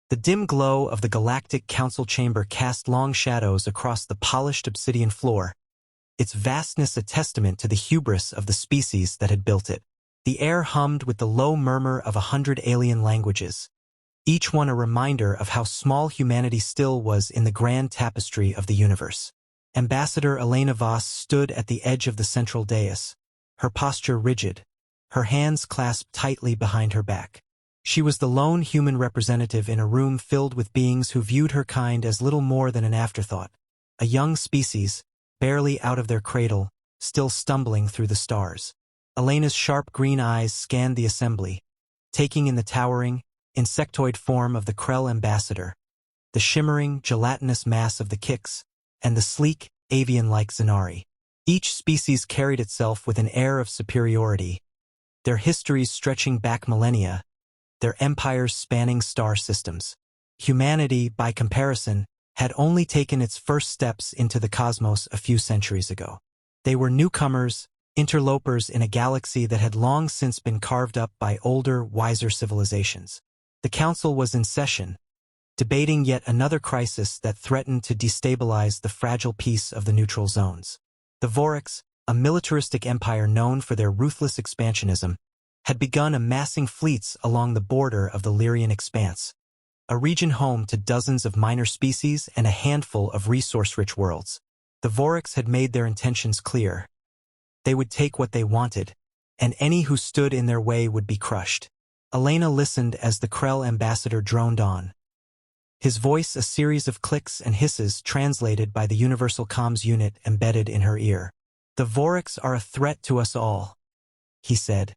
The dim glow of the Galactic Council chamber cast long shadows across the polished obsidian floor, its vastness a testament to the hubris of the species that had built it. The air hummed with the low murmur of 100 alien languages, each one a reminder of how small humanity still was in the grand tapestry of the universe. Ambassador Elena Voss stood at the edge of the central dais, her posture rigid, her hands clasped tightly behind her back. She was the lone human representative in a room filled with beings who viewed her kind as little more than an afterthought, a young species, barely out of their cradle, still stumbling through the stars. Elena's sharp green eyes scanned the assembly, taking in the towering, insectoid form of the Krell ambassador, the shimmering, gelatinous mass of the Kix, and the sleek, avian-like Zenari. Each species carried itself with an air of superiority, their histories stretching back millennia, their empires spanning star systems. Humanity, by comparison, had only taken its first steps into the cosmos a few centuries ago. They were newcomers, interlopers in a galaxy that had long since been carved up by older, wiser civilizations. The Council was in session, debating yet another crisis that threatened to destabilize the fragile peace of the neutral zones. The Vorax, a militaristic empire known for their ruthless expansionism, had begun amassing fleets along the border of the Lyrian expanse, a region home to dozens of minor species and a handful of resource-rich worlds. The Vorax had made their intentions clear. They would take what they wanted, and any who stood in their way would be crushed. Elena listened as the Krell ambassador droned on, his voice a series of clicks and hisses translated by the universal comms unit embedded in her ear. "The Vorax are a threat to us all," he said,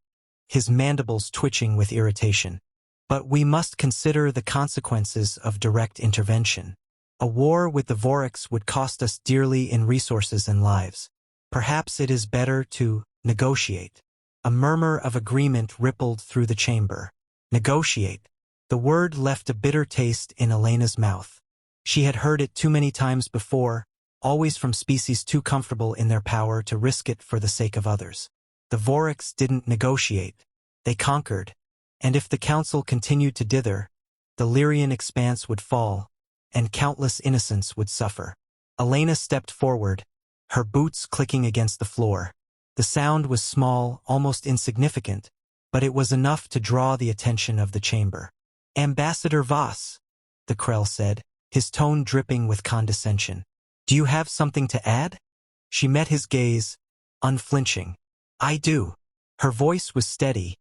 his mandibles twitching with irritation. "But we must consider the consequences of direct intervention. A war with the Vorax would cost us dearly in resources and lives. Perhaps it is better to negotiate." A murmur of agreement rippled through the chamber. Negotiate. The word left a bitter taste in Elena's mouth. She had heard it too many times before, always from species too comfortable in their power to risk it for the sake of others. The Vorax didn't negotiate. They conquered, and if the Council continued to dither, the Lyrian expanse would fall, and countless innocents would suffer. Elena stepped forward, her boots clicking against the floor. The sound was small, almost insignificant, but it was enough to draw the attention of the chamber. "Ambassador Voss," the Krell said, his tone dripping with condescension. "Do you have something to add?" She met his gaze, unflinching. "I do." Her voice was steady,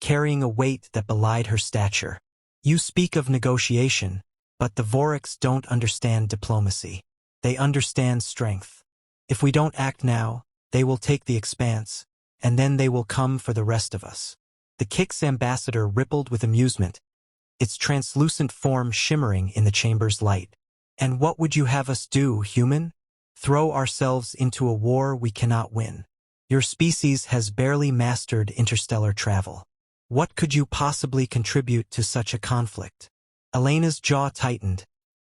carrying a weight that belied her stature. "You speak of negotiation, but the Vorax don't understand diplomacy. They understand strength. If we don't act now, they will take the expanse, and then they will come for the rest of us." The Kix ambassador rippled with amusement, its translucent form shimmering in the chamber's light. "And what would you have us do, human? Throw ourselves into a war we cannot win? Your species has barely mastered interstellar travel. What could you possibly contribute to such a conflict?" Elena's jaw tightened,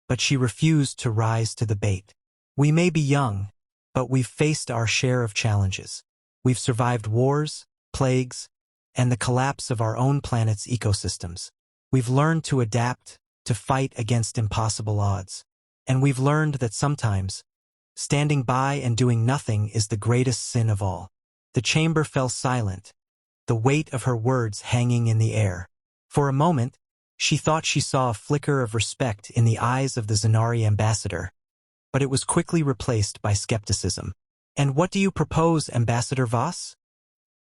but she refused to rise to the bait. "We may be young, but we've faced our share of challenges. We've survived wars, plagues, and the collapse of our own planet's ecosystems. We've learned to adapt, to fight against impossible odds. And we've learned that sometimes, standing by and doing nothing is the greatest sin of all." The chamber fell silent, the weight of her words hanging in the air. For a moment, she thought she saw a flicker of respect in the eyes of the Zenari ambassador, but it was quickly replaced by skepticism. "And what do you propose, Ambassador Voss?"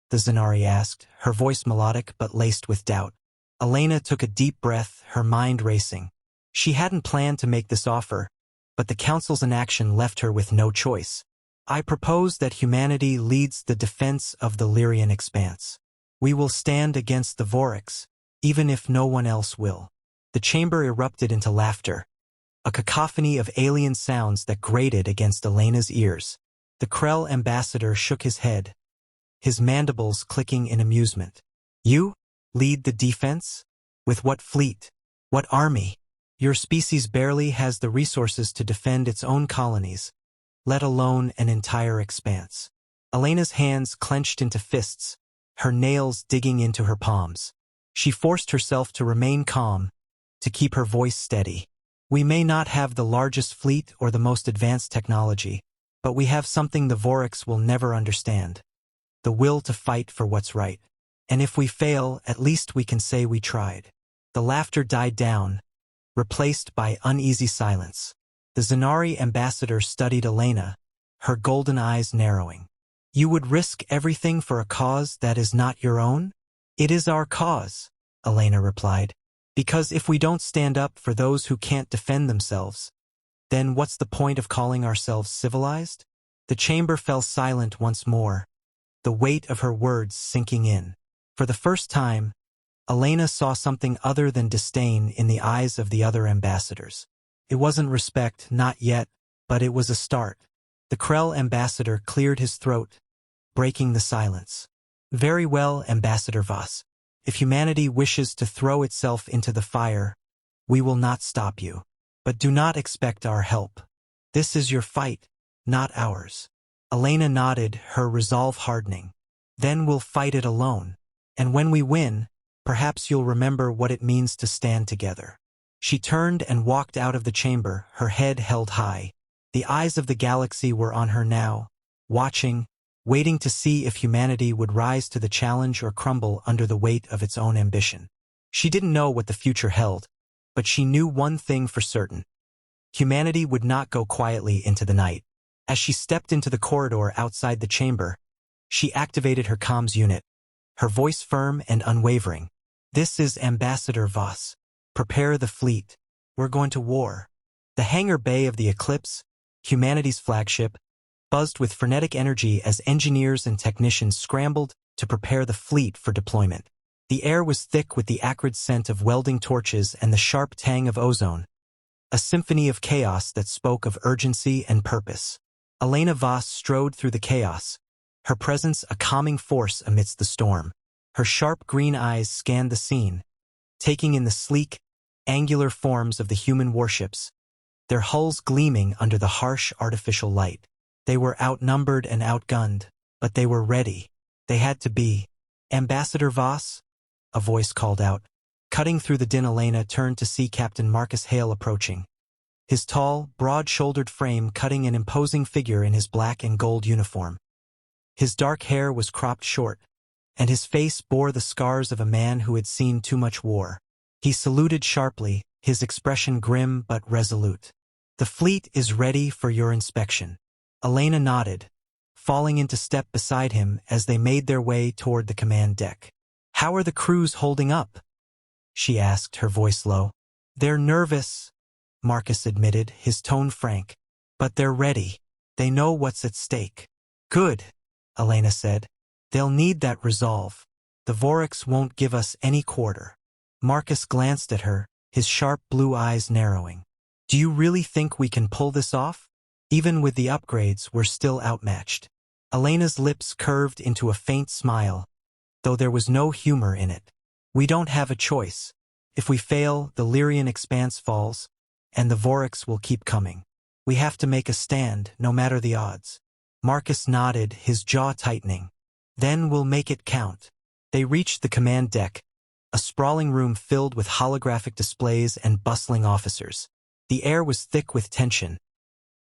the Zenari asked, her voice melodic but laced with doubt. Elena took a deep breath, her mind racing. She hadn't planned to make this offer, but the Council's inaction left her with no choice. "I propose that humanity leads the defense of the Lyrian expanse. We will stand against the Vorax, even if no one else will." The chamber erupted into laughter, a cacophony of alien sounds that grated against Elena's ears. The Krell ambassador shook his head, his mandibles clicking in amusement. "You? Lead the defense? With what fleet? What army? Your species barely has the resources to defend its own colonies, let alone an entire expanse." Elena's hands clenched into fists, her nails digging into her palms. She forced herself to remain calm, to keep her voice steady. We may not have the largest fleet or the most advanced technology, but we have something the Vorax will never understand. The will to fight for what's right. And if we fail, at least we can say we tried. The laughter died down, replaced by uneasy silence. The Zenari ambassador studied Elena, her golden eyes narrowing. You would risk everything for a cause that is not your own? It is our cause, Elena replied. Because if we don't stand up for those who can't defend themselves, then what's the point of calling ourselves civilized? The chamber fell silent once more, the weight of her words sinking in. For the first time, Elena saw something other than disdain in the eyes of the other ambassadors. It wasn't respect, not yet, but it was a start. The Krell ambassador cleared his throat, breaking the silence. Very well, Ambassador Voss. If humanity wishes to throw itself into the fire, we will not stop you. But do not expect our help. This is your fight, not ours. Elena nodded, her resolve hardening. Then we'll fight it alone. And when we win, perhaps you'll remember what it means to stand together. She turned and walked out of the chamber, her head held high. The eyes of the galaxy were on her now, watching, waiting to see if humanity would rise to the challenge or crumble under the weight of its own ambition. She didn't know what the future held, but she knew one thing for certain. Humanity would not go quietly into the night. As she stepped into the corridor outside the chamber, she activated her comms unit, her voice firm and unwavering. This is Ambassador Voss. Prepare the fleet. We're going to war. The hangar bay of the Eclipse, humanity's flagship, buzzed with frenetic energy as engineers and technicians scrambled to prepare the fleet for deployment. The air was thick with the acrid scent of welding torches and the sharp tang of ozone, a symphony of chaos that spoke of urgency and purpose. Elena Voss strode through the chaos, her presence a calming force amidst the storm. Her sharp green eyes scanned the scene, taking in the sleek, angular forms of the human warships, their hulls gleaming under the harsh artificial light. They were outnumbered and outgunned, but they were ready. They had to be. Ambassador Voss? A voice called out. Cutting through the din, Elena turned to see Captain Marcus Hale approaching. His tall, broad-shouldered frame cutting an imposing figure in his black and gold uniform. His dark hair was cropped short, and his face bore the scars of a man who had seen too much war. He saluted sharply, his expression grim but resolute. The fleet is ready for your inspection. Elena nodded, falling into step beside him as they made their way toward the command deck. How are the crews holding up? She asked, her voice low. They're nervous, Marcus admitted, his tone frank. But they're ready. They know what's at stake. Good, Elena said. They'll need that resolve. The Vorax won't give us any quarter. Marcus glanced at her, his sharp blue eyes narrowing. Do you really think we can pull this off? Even with the upgrades, we're still outmatched. Elena's lips curved into a faint smile, though there was no humor in it. We don't have a choice. If we fail, the Lyrian expanse falls, and the Vorax will keep coming. We have to make a stand, no matter the odds. Marcus nodded, his jaw tightening. Then we'll make it count. They reached the command deck, a sprawling room filled with holographic displays and bustling officers. The air was thick with tension,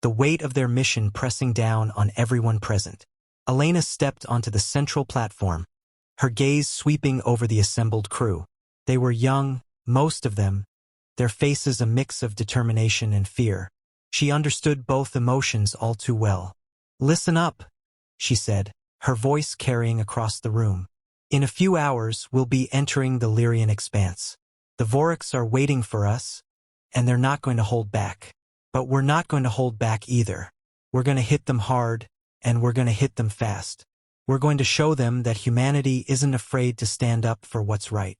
the weight of their mission pressing down on everyone present. Elena stepped onto the central platform, her gaze sweeping over the assembled crew. They were young, most of them, their faces a mix of determination and fear. She understood both emotions all too well. Listen up, she said, her voice carrying across the room. In a few hours, we'll be entering the Lyrian expanse. The Vorax are waiting for us, and they're not going to hold back. But we're not going to hold back either. We're going to hit them hard, and we're going to hit them fast. We're going to show them that humanity isn't afraid to stand up for what's right.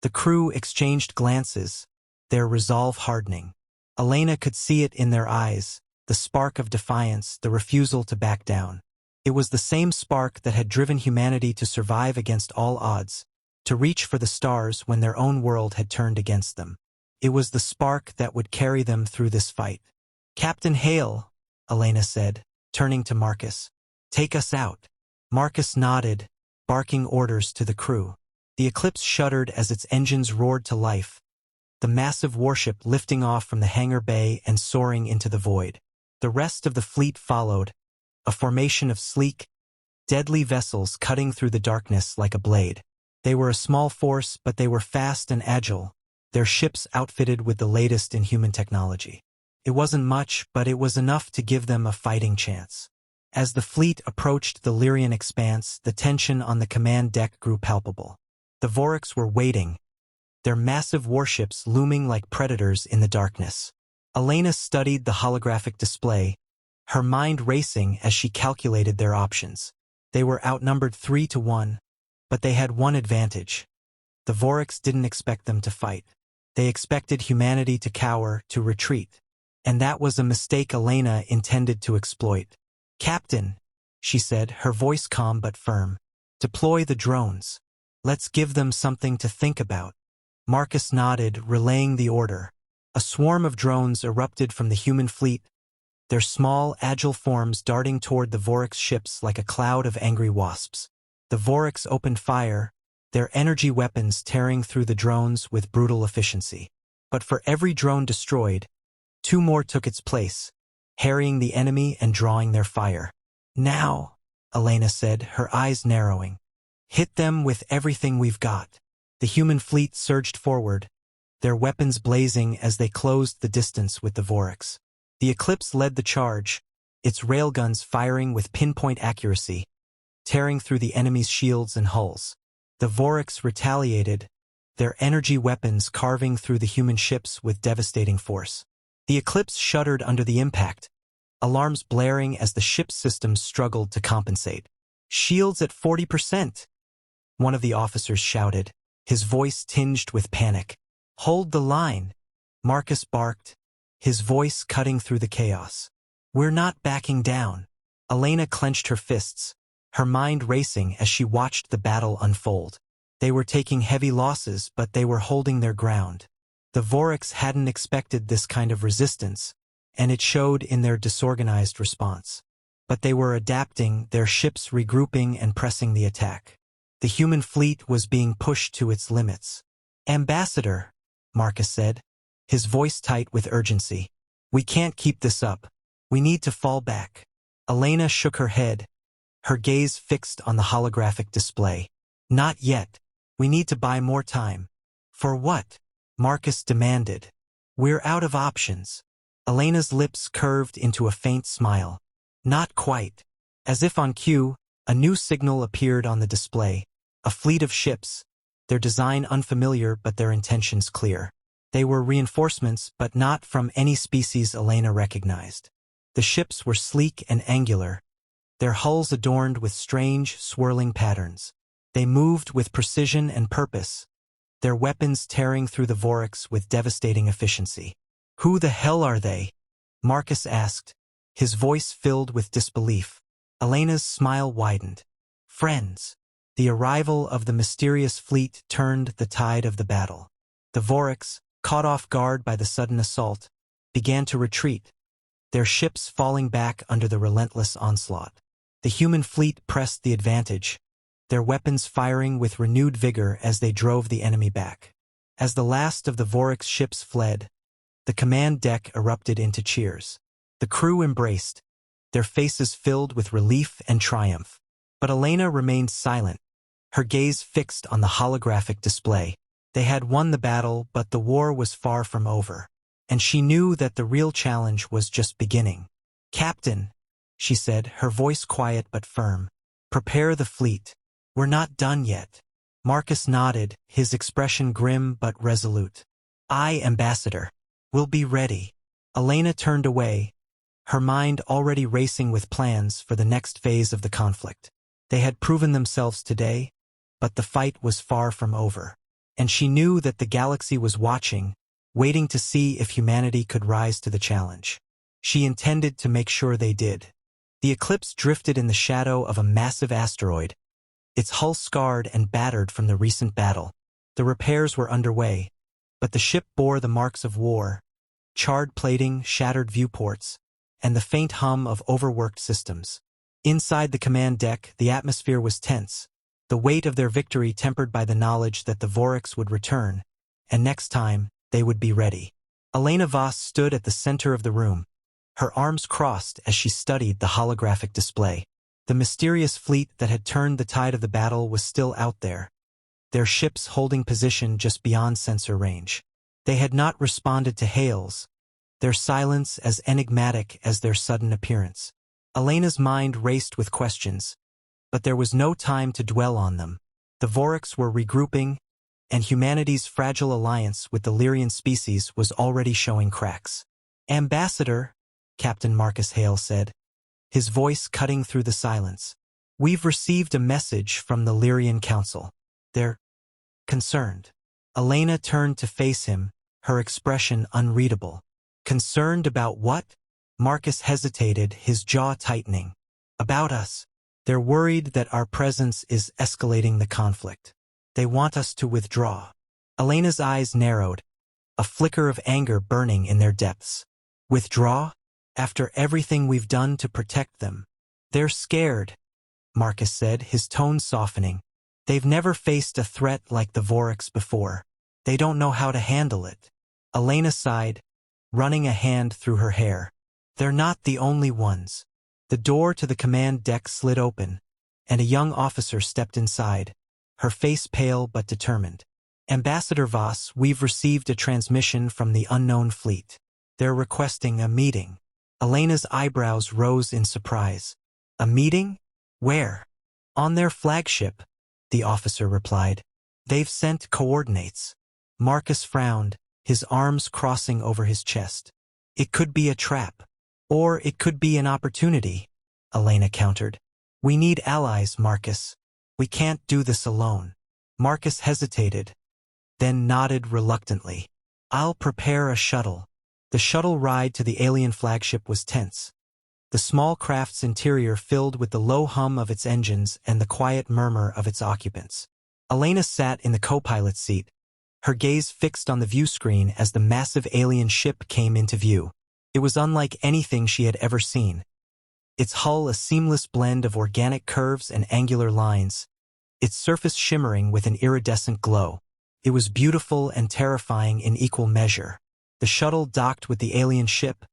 The crew exchanged glances, their resolve hardening. Elena could see it in their eyes, the spark of defiance, the refusal to back down. It was the same spark that had driven humanity to survive against all odds, to reach for the stars when their own world had turned against them. It was the spark that would carry them through this fight. Captain Hale, Elena said, turning to Marcus. Take us out. Marcus nodded, barking orders to the crew. The Eclipse shuddered as its engines roared to life, the massive warship lifting off from the hangar bay and soaring into the void. The rest of the fleet followed, a formation of sleek, deadly vessels cutting through the darkness like a blade. They were a small force, but they were fast and agile, their ships outfitted with the latest in human technology. It wasn't much, but it was enough to give them a fighting chance. As the fleet approached the Lyrian expanse, the tension on the command deck grew palpable. The Voryks were waiting, their massive warships looming like predators in the darkness. Elena studied the holographic display, her mind racing as she calculated their options. They were outnumbered 3-1, but they had one advantage. The Voryks didn't expect them to fight. They expected humanity to cower, to retreat. And that was a mistake Elena intended to exploit. "Captain," she said, her voice calm but firm, "deploy the drones. Let's give them something to think about." Marcus nodded, relaying the order. A swarm of drones erupted from the human fleet, their small, agile forms darting toward the Voryks' ships like a cloud of angry wasps. The Voryks opened fire, their energy weapons tearing through the drones with brutal efficiency. But for every drone destroyed, 2 more took its place, harrying the enemy and drawing their fire. "Now," Elena said, her eyes narrowing. "Hit them with everything we've got." The human fleet surged forward, their weapons blazing as they closed the distance with the Voryks. The Eclipse led the charge, its railguns firing with pinpoint accuracy, tearing through the enemy's shields and hulls. The Voryks retaliated, their energy weapons carving through the human ships with devastating force. The Eclipse shuddered under the impact, alarms blaring as the ship's systems struggled to compensate. "Shields at 40%, one of the officers shouted, his voice tinged with panic. "Hold the line," Marcus barked, his voice cutting through the chaos. "We're not backing down." Elena clenched her fists, her mind racing as she watched the battle unfold. They were taking heavy losses, but they were holding their ground. The Voryks hadn't expected this kind of resistance, and it showed in their disorganized response. But they were adapting, their ships regrouping and pressing the attack. The human fleet was being pushed to its limits. "Ambassador," Marcus said, his voice tight with urgency. "We can't keep this up. We need to fall back." Elena shook her head, her gaze fixed on the holographic display. "Not yet. We need to buy more time." "For what?" Marcus demanded. "We're out of options." Elena's lips curved into a faint smile. "Not quite." As if on cue, a new signal appeared on the display. A fleet of ships, their design unfamiliar but their intentions clear. They were reinforcements, but not from any species Elena recognized. The ships were sleek and angular, their hulls adorned with strange, swirling patterns. They moved with precision and purpose, their weapons tearing through the Voryks with devastating efficiency. "Who the hell are they?" Marcus asked, his voice filled with disbelief. Elena's smile widened. "Friends." The arrival of the mysterious fleet turned the tide of the battle. The Voryks, caught off guard by the sudden assault, began to retreat, their ships falling back under the relentless onslaught. The human fleet pressed the advantage, their weapons firing with renewed vigor as they drove the enemy back. As the last of the Voryks' ships fled, the command deck erupted into cheers. The crew embraced, their faces filled with relief and triumph. But Elena remained silent, her gaze fixed on the holographic display. They had won the battle, but the war was far from over, and she knew that the real challenge was just beginning. "Captain," she said, her voice quiet but firm, "prepare the fleet. We're not done yet." Marcus nodded, his expression grim but resolute. "Aye, Ambassador. We'll be ready." Elena turned away, her mind already racing with plans for the next phase of the conflict. They had proven themselves today, but the fight was far from over. And she knew that the galaxy was watching, waiting to see if humanity could rise to the challenge. She intended to make sure they did. The Eclipse drifted in the shadow of a massive asteroid, its hull scarred and battered from the recent battle. The repairs were underway, but the ship bore the marks of war, charred plating, shattered viewports, and the faint hum of overworked systems. Inside the command deck, the atmosphere was tense, the weight of their victory tempered by the knowledge that the Voryks would return, and next time, they would be ready. Elena Voss stood at the center of the room, her arms crossed as she studied the holographic display. The mysterious fleet that had turned the tide of the battle was still out there, their ships holding position just beyond sensor range. They had not responded to hails, their silence as enigmatic as their sudden appearance. Elena's mind raced with questions, but there was no time to dwell on them. The Vorax were regrouping, and humanity's fragile alliance with the Lyrian species was already showing cracks. "Ambassador," Captain Marcus Hale said, his voice cutting through the silence, "we've received a message from the Lyrian Council. They're concerned." Elena turned to face him, her expression unreadable. "Concerned about what?" Marcus hesitated, his jaw tightening. "About us. They're worried that our presence is escalating the conflict. They want us to withdraw." Elena's eyes narrowed, a flicker of anger burning in their depths. "Withdraw? After everything we've done to protect them?" "They're scared," Marcus said, his tone softening. "They've never faced a threat like the Vorax before. They don't know how to handle it." Elena sighed, running a hand through her hair. "They're not the only ones." The door to the command deck slid open, and a young officer stepped inside, her face pale but determined. "Ambassador Voss, we've received a transmission from the unknown fleet. They're requesting a meeting." Elena's eyebrows rose in surprise. "A meeting? Where?" "On their flagship," the officer replied. "They've sent coordinates." Marcus frowned, his arms crossing over his chest. "It could be a trap. Or it could be an opportunity," Elena countered. "We need allies, Marcus. We can't do this alone." Marcus hesitated, then nodded reluctantly. "I'll prepare a shuttle." The shuttle ride to the alien flagship was tense, the small craft's interior filled with the low hum of its engines and the quiet murmur of its occupants. Elena sat in the co-pilot's seat, her gaze fixed on the view screen as the massive alien ship came into view. It was unlike anything she had ever seen, its hull a seamless blend of organic curves and angular lines, its surface shimmering with an iridescent glow. It was beautiful and terrifying in equal measure. The shuttle docked with the alien ship,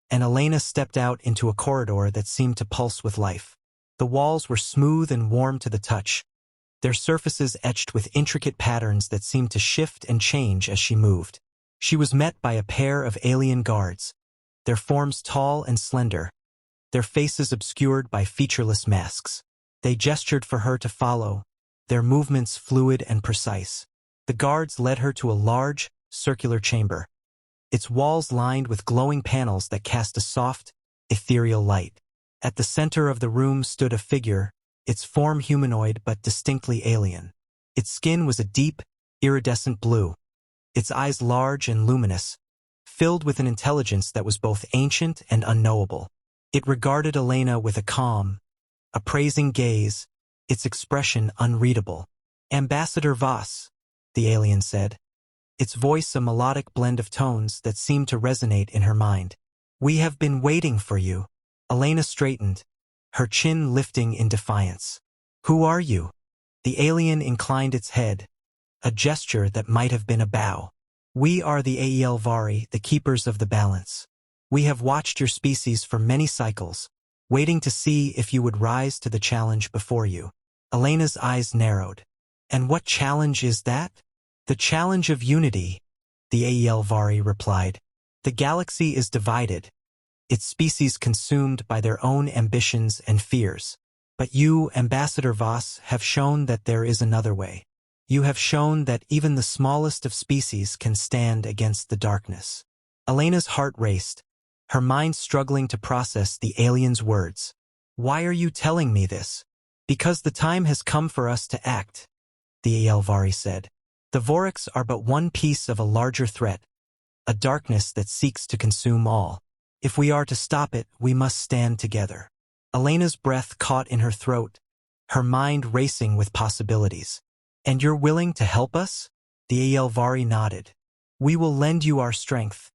and Elena stepped out into a corridor that seemed to pulse with life. The walls were smooth and warm to the touch, their surfaces etched with intricate patterns that seemed to shift and change as she moved. She was met by a pair of alien guards, their forms tall and slender, their faces obscured by featureless masks. They gestured for her to follow, their movements fluid and precise. The guards led her to a large, circular chamber, its walls lined with glowing panels that cast a soft, ethereal light. At the center of the room stood a figure, its form humanoid but distinctly alien. Its skin was a deep, iridescent blue, its eyes large and luminous, filled with an intelligence that was both ancient and unknowable. It regarded Elena with a calm, appraising gaze, its expression unreadable. "Ambassador Voss," the alien said, its voice a melodic blend of tones that seemed to resonate in her mind. "We have been waiting for you." Elena straightened, her chin lifting in defiance. "Who are you?" The alien inclined its head, a gesture that might have been a bow. "We are the HFY, the keepers of the balance. We have watched your species for many cycles, waiting to see if you would rise to the challenge before you." Elena's eyes narrowed. "And what challenge is that?" "The challenge of unity," the HFY replied. "The galaxy is divided, its species consumed by their own ambitions and fears. But you, Ambassador Voss, have shown that there is another way. You have shown that even the smallest of species can stand against the darkness." Elena's heart raced, her mind struggling to process the alien's words. "Why are you telling me this?" "Because the time has come for us to act," the HFY said. "The Vorax are but one piece of a larger threat, a darkness that seeks to consume all. If we are to stop it, we must stand together." Elena's breath caught in her throat, her mind racing with possibilities. "And you're willing to help us?" The HFY nodded. "We will lend you our strength,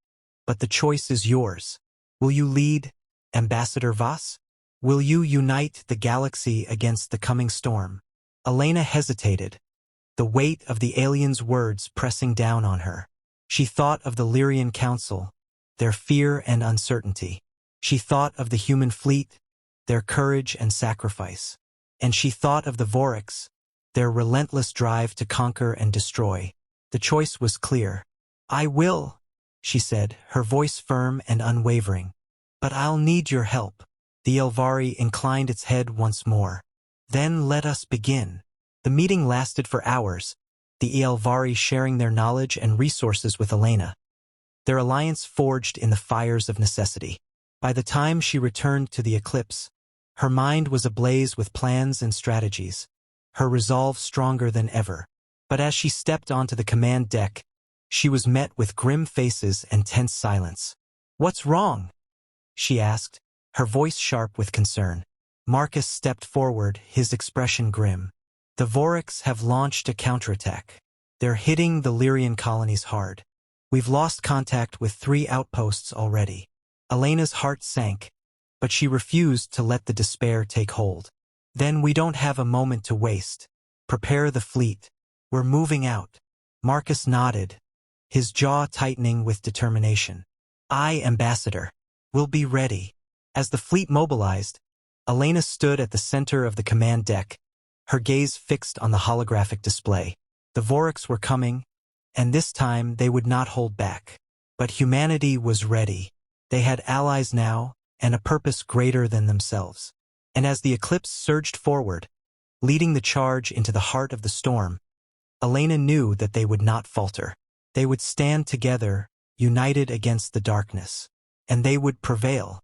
but the choice is yours. Will you lead, Ambassador Voss? Will you unite the galaxy against the coming storm?" Elena hesitated, the weight of the alien's words pressing down on her. She thought of the Lyrian Council, their fear and uncertainty. She thought of the human fleet, their courage and sacrifice. And she thought of the Vorics, their relentless drive to conquer and destroy. The choice was clear. "I will," she said, her voice firm and unwavering. "But I'll need your help." The Elvari inclined its head once more. "Then let us begin." The meeting lasted for hours, the Elvari sharing their knowledge and resources with Elena. Their alliance forged in the fires of necessity. By the time she returned to the eclipse, her mind was ablaze with plans and strategies, her resolve stronger than ever. But as she stepped onto the command deck, she was met with grim faces and tense silence. "What's wrong?" she asked, her voice sharp with concern. Marcus stepped forward, his expression grim. "The Vorics have launched a counterattack. They're hitting the Lyrian colonies hard. We've lost contact with 3 outposts already." Elena's heart sank, but she refused to let the despair take hold. "Then we don't have a moment to waste. Prepare the fleet. We're moving out." Marcus nodded, his jaw tightening with determination. "Aye, Ambassador. We'll be ready." As the fleet mobilized, Elena stood at the center of the command deck, her gaze fixed on the holographic display. The Vorics were coming, and this time they would not hold back. But humanity was ready. They had allies now, and a purpose greater than themselves. And as the eclipse surged forward, leading the charge into the heart of the storm, Elena knew that they would not falter. They would stand together, united against the darkness. And they would prevail.